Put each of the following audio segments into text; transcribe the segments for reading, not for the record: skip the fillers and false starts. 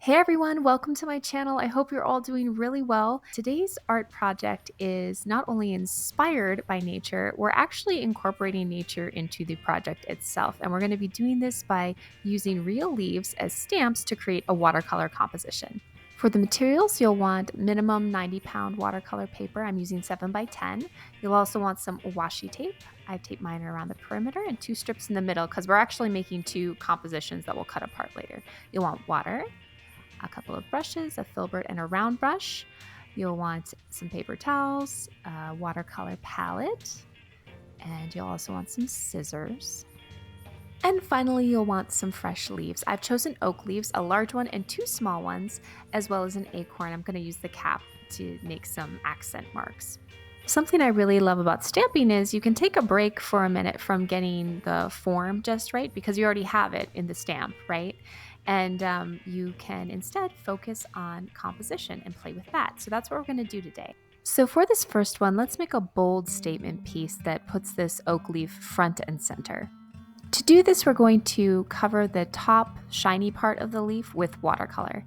Hey everyone, welcome to my channel. I hope you're all doing really well. Today's art project is not only inspired by nature, we're actually incorporating nature into the project itself. And we're going to be doing this by using real leaves as stamps to create a watercolor composition. For the materials, you'll want minimum 90-pound watercolor paper. I'm using 7 by 10. You'll also want some washi tape. I've taped mine around the perimeter and 2 strips in the middle because we're actually making 2 compositions that we'll cut apart later. You'll want water, a couple of brushes, a filbert and a round brush. You'll want some paper towels, a watercolor palette, and you'll also want some scissors. And finally, you'll want some fresh leaves. I've chosen oak leaves, a large one and 2 small ones, as well as an acorn. I'm going to use the cap to make some accent marks. Something I really love about stamping is you can take a break for a minute from getting the form just right because you already have it in the stamp, right? And you can instead focus on composition and play with that. So that's what we're going to do today. So for this first one, let's make a bold statement piece that puts this oak leaf front and center. To do this, we're going to cover the top shiny part of the leaf with watercolor.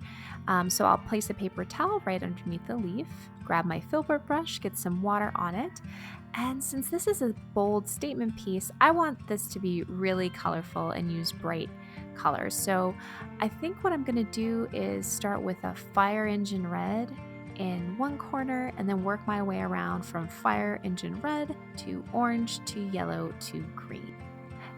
So I'll place a paper towel right underneath the leaf, grab my filbert brush, get some water on it. And since this is a bold statement piece, I want this to be really colorful and use bright colors. So I think what I'm going to do is start with a fire engine red in one corner and then work my way around from fire engine red to orange to yellow to green.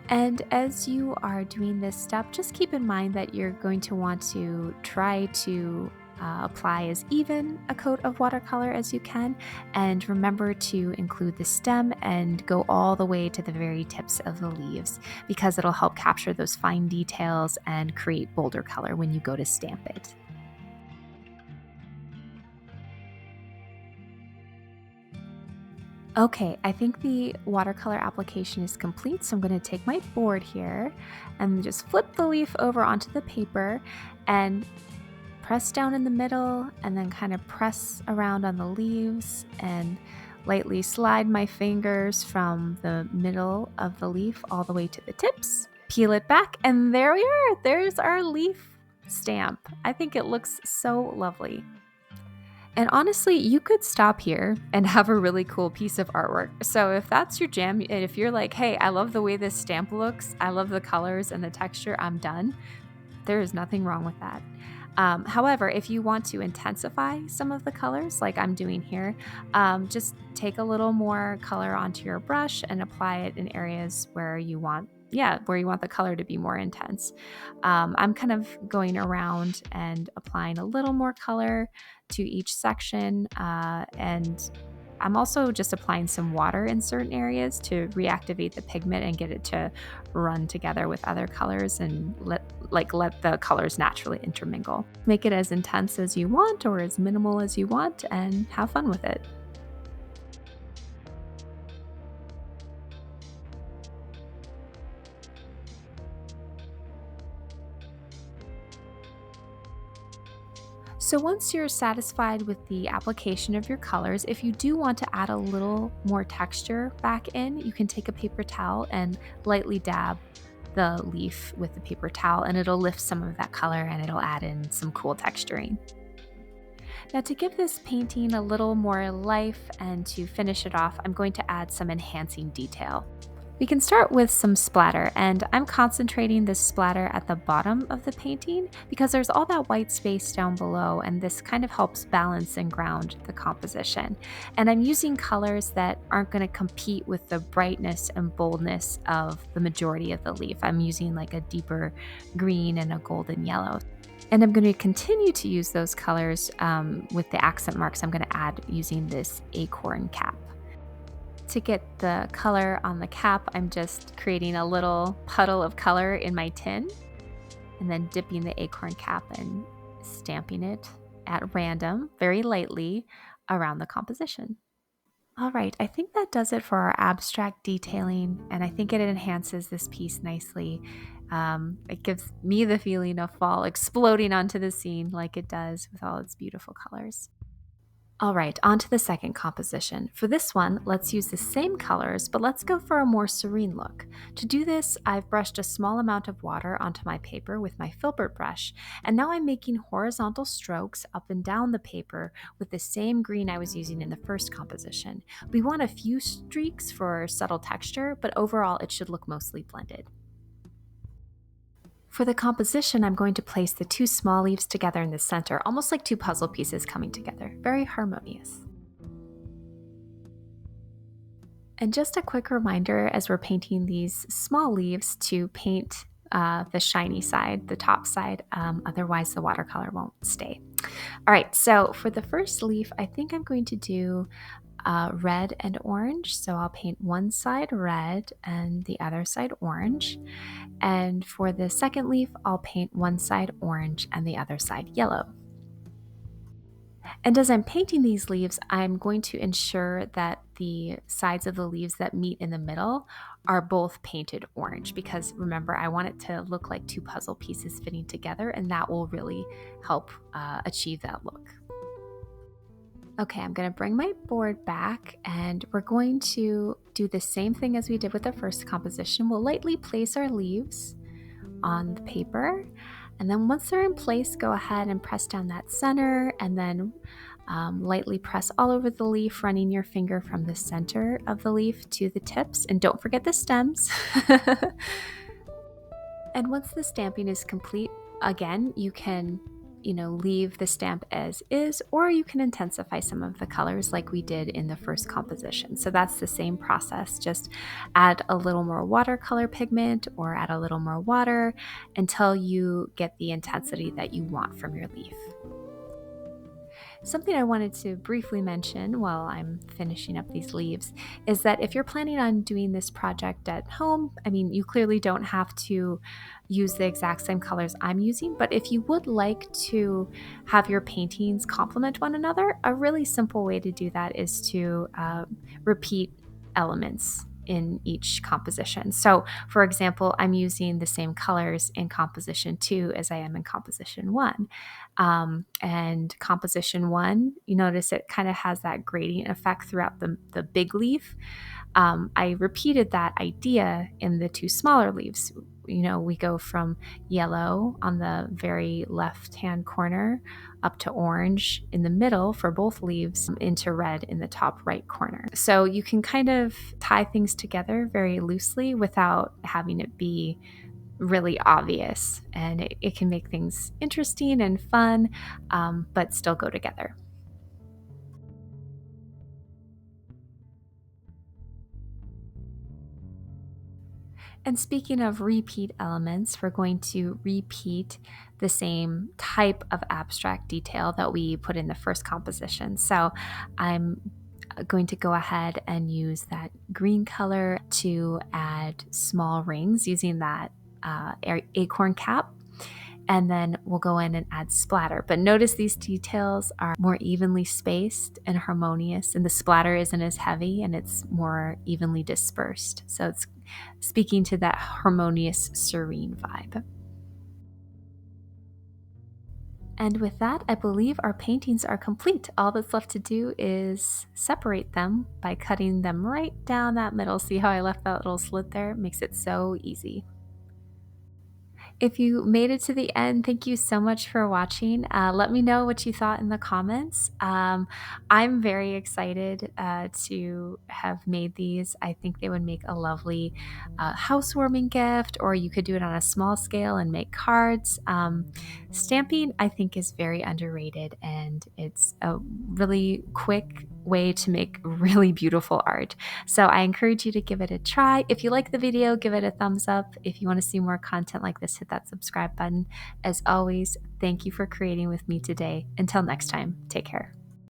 And as you are doing this step, just keep in mind that you're going to want to try to apply as even a coat of watercolor as you can. And remember to include the stem and go all the way to the very tips of the leaves because it'll help capture those fine details and create bolder color when you go to stamp it. Okay, I think the watercolor application is complete, so I'm going to take my board here and just flip the leaf over onto the paper and press down in the middle and then kind of press around on the leaves and lightly slide my fingers from the middle of the leaf all the way to the tips, peel it back, and there we are. There's our leaf stamp. I think it looks so lovely. And honestly, you could stop here and have a really cool piece of artwork. So if that's your jam, and if you're like, hey, I love the way this stamp looks, I love the colors and the texture, I'm done, there is nothing wrong with that. However, if you want to intensify some of the colors like I'm doing here, just take a little more color onto your brush and apply it in areas where you want the color to be more intense. I'm kind of going around and applying a little more color to each section, and I'm also just applying some water in certain areas to reactivate the pigment and get it to run together with other colors and let the colors naturally intermingle. Make it as intense as you want or as minimal as you want and have fun with it. So once you're satisfied with the application of your colors, if you do want to add a little more texture back in, you can take a paper towel and lightly dab the leaf with the paper towel and it'll lift some of that color and it'll add in some cool texturing. Now to give this painting a little more life and to finish it off, I'm going to add some enhancing detail. We can start with some splatter, and I'm concentrating this splatter at the bottom of the painting because there's all that white space down below, and this kind of helps balance and ground the composition. And I'm using colors that aren't going to compete with the brightness and boldness of the majority of the leaf. I'm using like a deeper green and a golden yellow. And I'm going to continue to use those colors with the accent marks I'm going to add using this acorn cap. To get the color on the cap, I'm just creating a little puddle of color in my tin and then dipping the acorn cap and stamping it at random, very lightly, around the composition. All right, I think that does it for our abstract detailing, and I think it enhances this piece nicely. It gives me the feeling of fall exploding onto the scene like it does with all its beautiful colors. All right, on to the second composition. For this one, let's use the same colors, but let's go for a more serene look. To do this, I've brushed a small amount of water onto my paper with my filbert brush, and now I'm making horizontal strokes up and down the paper with the same green I was using in the first composition. We want a few streaks for subtle texture, but overall it should look mostly blended. For the composition, I'm going to place the two small leaves together in the center, almost like two puzzle pieces coming together. Very harmonious. And just a quick reminder as we're painting these small leaves to paint the shiny side, the top side, otherwise the watercolor won't stay. All right, so for the first leaf, I think I'm going to do red and orange. So I'll paint one side red and the other side orange. And for the second leaf, I'll paint one side orange and the other side yellow. And as I'm painting these leaves, I'm going to ensure that the sides of the leaves that meet in the middle are both painted orange because remember, I want it to look like two puzzle pieces fitting together, and that will really help achieve that look. Okay, I'm going to bring my board back and we're going to do the same thing as we did with the first composition. We'll lightly place our leaves on the paper, and then once they're in place, go ahead and press down that center and then lightly press all over the leaf, running your finger from the center of the leaf to the tips, and don't forget the stems. And once the stamping is complete, again, you can leave the stamp as is, or you can intensify some of the colors like we did in the first composition. So that's the same process. Just add a little more watercolor pigment or add a little more water until you get the intensity that you want from your leaf. Something I wanted to briefly mention while I'm finishing up these leaves is that if you're planning on doing this project at home, I mean, you clearly don't have to use the exact same colors I'm using, but if you would like to have your paintings complement one another, a really simple way to do that is to repeat elements in each composition. So for example, I'm using the same colors in composition 2 as I am in composition 1. And composition 1, you notice it kind of has that gradient effect throughout the big leaf. I repeated that idea in the two smaller leaves. We go from yellow on the very left-hand corner up to orange in the middle for both leaves into red in the top right corner. So you can kind of tie things together very loosely without having it be really obvious, and it can make things interesting and fun, but still go together. And speaking of repeat elements, we're going to repeat the same type of abstract detail that we put in the first composition. So I'm going to go ahead and use that green color to add small rings using that acorn cap. And then we'll go in and add splatter. But notice these details are more evenly spaced and harmonious, and the splatter isn't as heavy and it's more evenly dispersed. So it's speaking to that harmonious, serene vibe. And with that, I believe our paintings are complete. All that's left to do is separate them by cutting them right down that middle. See how I left that little slit there? It makes it so easy. If you made it to the end, thank you so much for watching. Let me know what you thought in the comments. I'm very excited to have made these. I think they would make a lovely housewarming gift, or you could do it on a small scale and make cards. Stamping, I think, is very underrated, and it's a really quick way to make really beautiful art. So I encourage you to give it a try. If you like the video, give it a thumbs up. If you want to see more content like this, hit that subscribe button. As always, thank you for creating with me today. Until next time, take care.